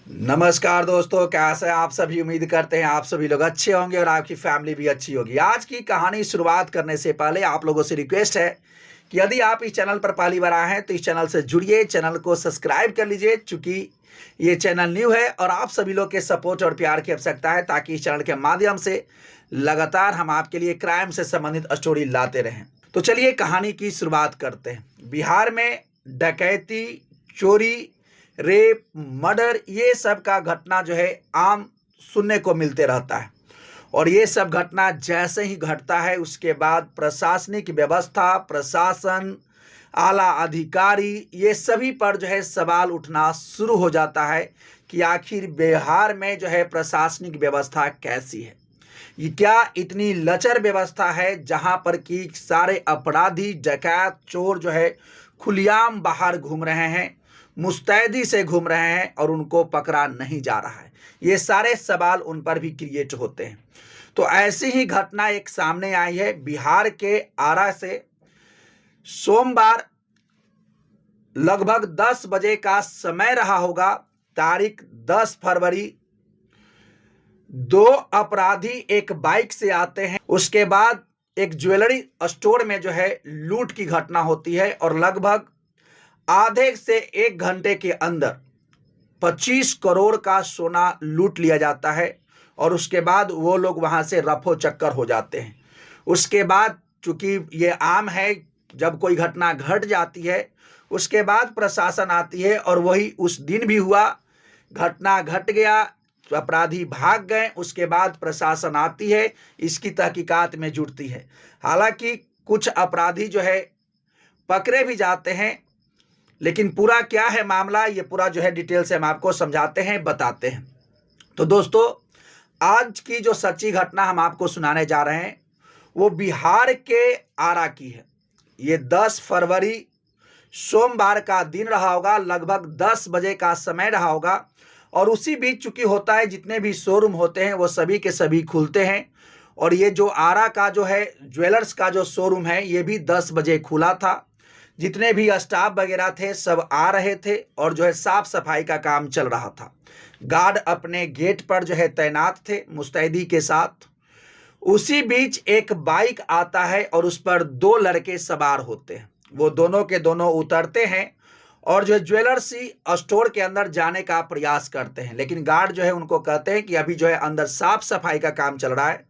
नमस्कार दोस्तों, कैसे हैं आप सभी। उम्मीद करते हैं आप सभी लोग अच्छे होंगे और आपकी फैमिली भी अच्छी होगी। आज की कहानी शुरुआत करने से पहले आप लोगों से रिक्वेस्ट है कि यदि आप इस चैनल पर पहली बार आए हैं तो इस चैनल से जुड़िए, चैनल को सब्सक्राइब कर लीजिए, चूंकि ये चैनल न्यू है और आप सभी लोग के सपोर्ट और प्यार की आवश्यकता है ताकि इस चैनल के माध्यम से लगातार हम आपके लिए क्राइम से संबंधित स्टोरी लाते रहें। तो चलिए कहानी की शुरुआत करते हैं। बिहार में डकैती, चोरी, रेप, मर्डर, ये सब का घटना जो है आम सुनने को मिलते रहता है। और ये सब घटना जैसे ही घटता है उसके बाद प्रशासनिक व्यवस्था, प्रशासन, आला अधिकारी, ये सभी पर जो है सवाल उठना शुरू हो जाता है कि आखिर बिहार में जो है प्रशासनिक व्यवस्था कैसी है। ये क्या इतनी लचर व्यवस्था है जहां पर कि सारे अपराधी, डकैत, चोर जो है खुलेआम बाहर घूम रहे हैं, मुस्तैदी से घूम रहे हैं और उनको पकड़ा नहीं जा रहा है। ये सारे सवाल उन पर भी क्रिएट होते हैं। तो ऐसी ही घटना एक सामने आई है बिहार के आरा से। सोमवार लगभग 10 बजे का समय रहा होगा, तारीख 10 फरवरी। दो अपराधी एक बाइक से आते हैं, उसके बाद एक ज्वेलरी स्टोर में जो है लूट की घटना होती है और लगभग आधे से 1 घंटे के अंदर 25 करोड़ का सोना लूट लिया जाता है और उसके बाद वो लोग वहां से रफो चक्कर हो जाते हैं। उसके बाद चूंकि ये आम है, जब कोई घटना घट जाती है उसके बाद प्रशासन आती है और वही उस दिन भी हुआ। घटना घट गया, अपराधी भाग गए, उसके बाद प्रशासन आती है, इसकी तहकीकात में जुटती है। हालांकि कुछ अपराधी जो है पकड़े भी जाते हैं, लेकिन पूरा क्या है मामला, ये पूरा जो है डिटेल से हम आपको समझाते हैं, बताते हैं। तो दोस्तों, आज की जो सच्ची घटना हम आपको सुनाने जा रहे हैं वो बिहार के आरा की है। ये 10 फरवरी सोमवार का दिन रहा होगा, लगभग 10 बजे का समय रहा होगा और उसी बीच चूंकि होता है जितने भी शोरूम होते हैं वो सभी के सभी खुलते हैं। और ये जो आरा का जो है ज्वेलर्स का जो शोरूम है ये भी 10 बजे खुला था। जितने भी स्टाफ वगैरह थे सब आ रहे थे और जो है साफ सफाई का काम चल रहा था। गार्ड अपने गेट पर जो है तैनात थे मुस्तैदी के साथ। उसी बीच एक बाइक आता है और उस पर 2 लड़के सवार होते हैं। वो दोनों के दोनों उतरते हैं और जो है ज्वेलर्सी स्टोर के अंदर जाने का प्रयास करते हैं, लेकिन गार्ड जो है उनको कहते हैं कि अभी जो है अंदर साफ सफाई का काम चल रहा है,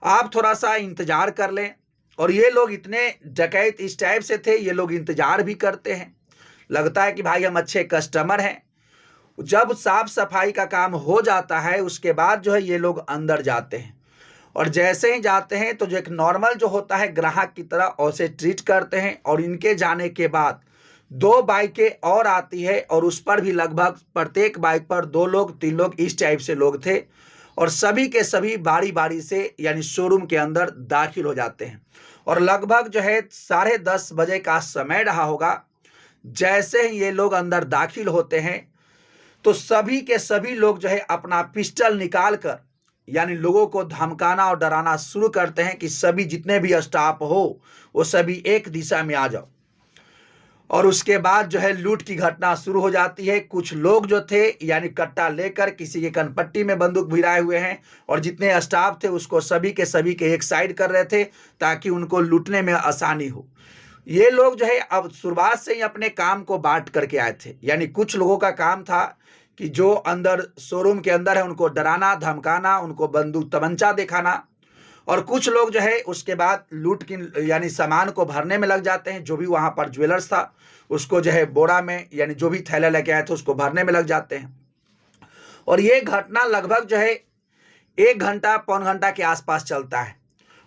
आप थोड़ा सा इंतजार कर लें। और ये लोग इतने डकैत इस टाइप से थे, ये लोग इंतजार भी करते हैं, लगता है कि भाई हम अच्छे कस्टमर हैं। जब साफ सफाई का काम हो जाता है उसके बाद जो है ये लोग अंदर जाते हैं और जैसे ही जाते हैं तो जो एक नॉर्मल जो होता है ग्राहक की तरह उसे ट्रीट करते हैं। और इनके जाने के बाद 2 बाइकें और आती है और उस पर भी लगभग प्रत्येक बाइक पर 2 लोग 3 लोग इस टाइप से लोग थे और सभी के सभी बारी बारी से यानी शोरूम के अंदर दाखिल हो जाते हैं। और लगभग जो है 10:30 बजे का समय रहा होगा। जैसे ही ये लोग अंदर दाखिल होते हैं तो सभी के सभी लोग जो है अपना पिस्टल निकाल कर यानी लोगों को धमकाना और डराना शुरू करते हैं कि सभी जितने भी स्टाफ हो वो सभी एक दिशा में आ जाओ। और उसके बाद जो है लूट की घटना शुरू हो जाती है। कुछ लोग जो थे यानी कट्टा लेकर किसी के कनपट्टी में बंदूक भिड़ाए हुए हैं और जितने स्टाफ थे उसको सभी के एक साइड कर रहे थे ताकि उनको लूटने में आसानी हो। ये लोग जो है अब शुरुआत से ही अपने काम को बांट करके आए थे, यानी कुछ लोगों का काम था कि जो अंदर शोरूम के अंदर है उनको डराना, धमकाना, उनको बंदूक तमंचा दिखाना। और कुछ लोग जो है उसके बाद लूट की यानी सामान को भरने में लग जाते हैं। जो भी वहां पर ज्वेलर्स था उसको जो है बोरा में यानी जो भी थैला लेके आए थे उसको भरने में लग जाते हैं। और ये घटना लगभग जो है 1 घंटा पौन घंटा के आसपास चलता है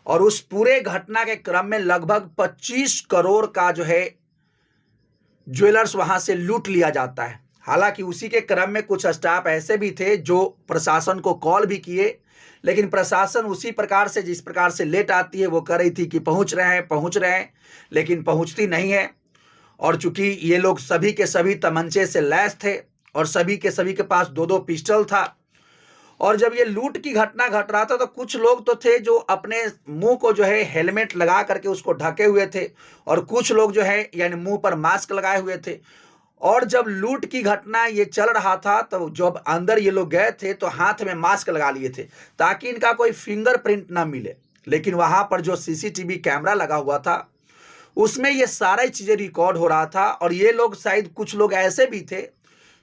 और उस पूरे घटना के क्रम में लगभग 25 करोड़ का जो है ज्वेलर्स वहां से लूट लिया जाता है। हालांकि उसी के क्रम में कुछ स्टाफ ऐसे भी थे जो प्रशासन को कॉल भी किए, लेकिन प्रशासन उसी प्रकार से जिस प्रकार से लेट आती है वो कर रही थी कि पहुंच रहे हैं, लेकिन पहुंचती नहीं है। और चूंकि ये लोग सभी के सभी तमंचे से लैस थे और सभी के सभी के पास 2-2 पिस्टल था। और जब ये लूट की घटना घट रहा था तो कुछ लोग तो थे जो अपने मुंह को जो है हेलमेट लगा करके उसको ढके हुए थे और कुछ लोग जो है यानी मुंह पर मास्क लगाए हुए थे। और जब लूट की घटना ये चल रहा था तो जब अंदर ये लोग गए थे तो हाथ में मास्क लगा लिए थे ताकि इनका कोई फिंगरप्रिंट ना मिले। लेकिन वहां पर जो सीसीटीवी कैमरा लगा हुआ था उसमें ये सारी चीजें रिकॉर्ड हो रहा था। और ये लोग शायद कुछ लोग ऐसे भी थे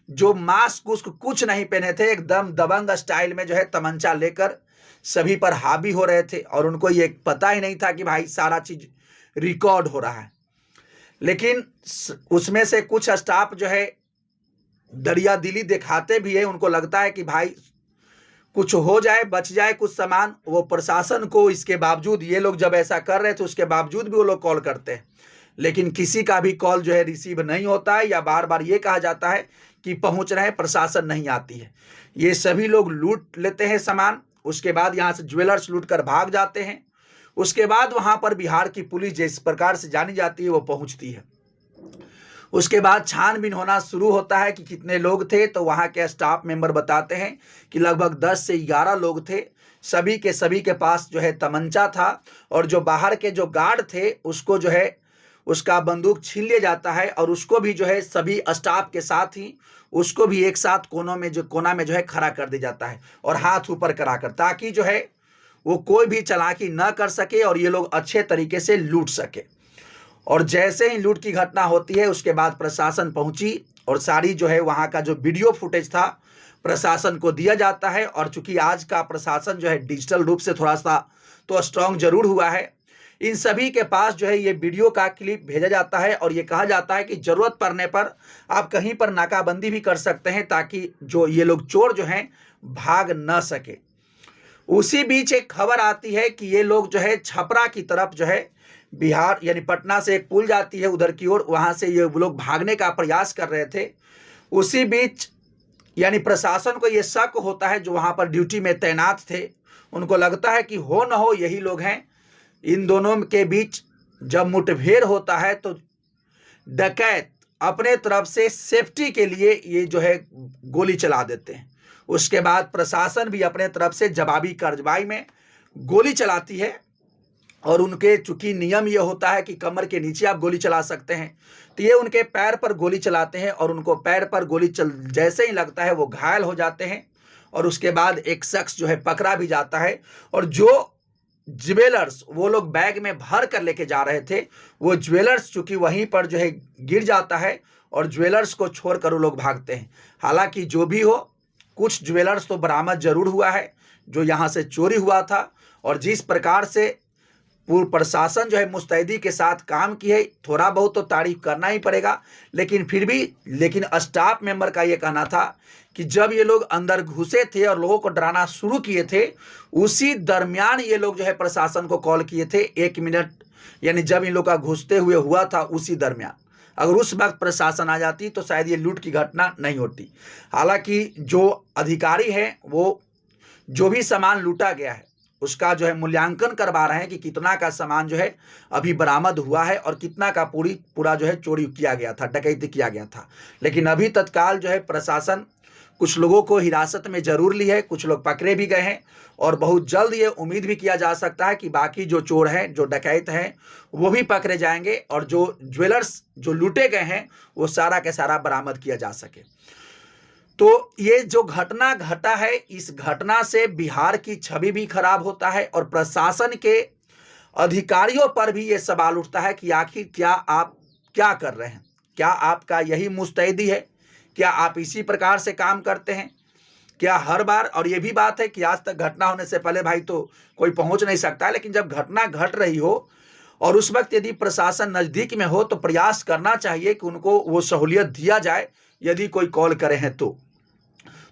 जो मास्क उसको कुछ नहीं पहने थे, एकदम दबंग स्टाइल में जो है तमंचा लेकर सभी पर हावी हो रहे थे और उनको ये पता ही नहीं था कि भाई सारा चीज रिकॉर्ड हो रहा है। लेकिन उसमें से कुछ स्टाफ जो है दरिया दिली दिखाते भी है, उनको लगता है कि भाई कुछ हो जाए, बच जाए कुछ सामान। वो प्रशासन को इसके बावजूद, ये लोग जब ऐसा कर रहे थे उसके बावजूद भी वो लोग कॉल करते हैं, लेकिन किसी का भी कॉल जो है रिसीव नहीं होता है, या बार बार ये कहा जाता है कि पहुंच रहे हैं, प्रशासन नहीं आती है। ये सभी लोग लूट लेते हैं सामान, उसके बाद यहाँ से ज्वेलर्स लूट कर भाग जाते हैं। उसके बाद वहां पर बिहार की पुलिस जिस प्रकार से जानी जाती है वो पहुंचती है। उसके बाद छानबीन होना शुरू होता है कि कितने लोग थे, तो वहां के स्टाफ मेंबर बताते हैं कि लगभग 10 से 11 लोग थे। सभी के पास जो है तमंचा था, और जो बाहर के जो गार्ड थे उसको जो है उसका बंदूक छीन लिया जाता है, और उसको भी जो है सभी स्टाफ के साथ ही उसको भी एक साथ कोना में जो है खड़ा कर दिया जाता है, और हाथ ऊपर कराकर, ताकि जो है वो कोई भी चालाकी न कर सके और ये लोग अच्छे तरीके से लूट सके। और जैसे ही लूट की घटना होती है उसके बाद प्रशासन पहुंची और सारी जो है वहां का जो वीडियो फुटेज था प्रशासन को दिया जाता है। और चूंकि आज का प्रशासन जो है डिजिटल रूप से थोड़ा सा तो स्ट्रांग जरूर हुआ है, इन सभी के पास जो है ये वीडियो का क्लिप भेजा जाता है, और ये कहा जाता है कि जरूरत पड़ने पर आप कहीं पर नाकाबंदी भी कर सकते हैं ताकि जो ये लोग चोर जो हैं भाग न सके। उसी बीच एक खबर आती है कि ये लोग जो है छपरा की तरफ जो है बिहार यानी पटना से एक पुल जाती है उधर की ओर, वहां से ये लोग भागने का प्रयास कर रहे थे। उसी बीच यानी प्रशासन को ये शक होता है, जो वहां पर ड्यूटी में तैनात थे, उनको लगता है कि हो न हो यही लोग हैं। इन दोनों के बीच जब मुठभेड़ होता है तो डकैत अपने तरफ से सेफ्टी के लिए ये जो है गोली चला देते हैं। उसके बाद प्रशासन भी अपने तरफ से जवाबी कार्रवाई में गोली चलाती है, और उनके चूंकि नियम ये होता है कि कमर के नीचे आप गोली चला सकते हैं, तो ये उनके पैर पर गोली चलाते हैं, और उनको पैर पर गोली जैसे ही लगता है वो घायल हो जाते हैं। और उसके बाद एक शख्स जो है पकड़ा भी जाता है, और जो ज्वेलर्स वो लोग बैग में भर कर लेके जा रहे थे, वो ज्वेलर्स चूंकि वहीं पर जो है गिर जाता है, और ज्वेलर्स को छोड़कर वो लोग भागते हैं। हालांकि जो भी हो, कुछ ज्वेलर्स तो बरामद जरूर हुआ है जो यहाँ से चोरी हुआ था। और जिस प्रकार से पूर्व प्रशासन जो है मुस्तैदी के साथ काम की है, थोड़ा बहुत तो तारीफ करना ही पड़ेगा। लेकिन स्टाफ मेंबर का ये कहना था कि जब ये लोग अंदर घुसे थे और लोगों को डराना शुरू किए थे, उसी दरमियान ये लोग जो है प्रशासन को कॉल किए थे 1 मिनट, यानी जब इन लोग का घुसते हुए हुआ था उसी दरमियान। अगर उस वक्त प्रशासन आ जाती तो शायद ये लूट की घटना नहीं होती। हालांकि जो अधिकारी हैं वो जो भी सामान लूटा गया है उसका जो है मूल्यांकन करवा रहे हैं कि कितना का सामान जो है अभी बरामद हुआ है और कितना का पूरा जो है चोरी किया गया था, डकैती किया गया था। लेकिन अभी तत्काल जो है प्रशासन कुछ लोगों को हिरासत में जरूर ली है, कुछ लोग पकड़े भी गए हैं, और बहुत जल्द ये उम्मीद भी किया जा सकता है कि बाकी जो चोर हैं, जो डकैत हैं, वो भी पकड़े जाएंगे, और जो ज्वेलर्स जो लूटे गए हैं वो सारा के सारा बरामद किया जा सके। तो ये जो घटना घटा है, इस घटना से बिहार की छवि भी खराब होता है, और प्रशासन के अधिकारियों पर भी ये सवाल उठता है कि आखिर क्या आप क्या कर रहे हैं? क्या आपका यही मुस्तैदी है? क्या आप इसी प्रकार से काम करते हैं? क्या हर बार? और ये भी बात है कि आज तक घटना होने से पहले भाई तो कोई पहुंच नहीं सकता, लेकिन जब घटना घट रही हो और उस वक्त यदि प्रशासन नजदीक में हो तो प्रयास करना चाहिए कि उनको वो सहूलियत दिया जाए यदि कोई कॉल करे हैं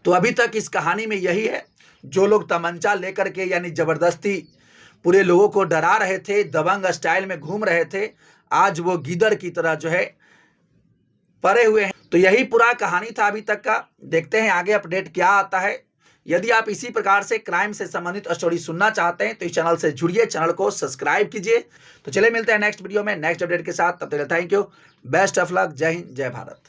तो अभी तक इस कहानी में यही है। जो लोग तमंचा लेकर के यानी जबरदस्ती पूरे लोगों को डरा रहे थे, दबंग स्टाइल में घूम रहे थे, आज वो गीदड़ की तरह जो है पड़े हुए हैं। तो यही पूरा कहानी था अभी तक का। देखते हैं आगे अपडेट क्या आता है। यदि आप इसी प्रकार से क्राइम से संबंधित स्टोरी सुनना चाहते हैं तो इस चैनल से जुड़िए, चैनल को सब्सक्राइब कीजिए। तो चलिए मिलते हैं नेक्स्ट वीडियो में नेक्स्ट अपडेट के साथ। तब तक thank you, best of luck, जय हिंद, जय भारत।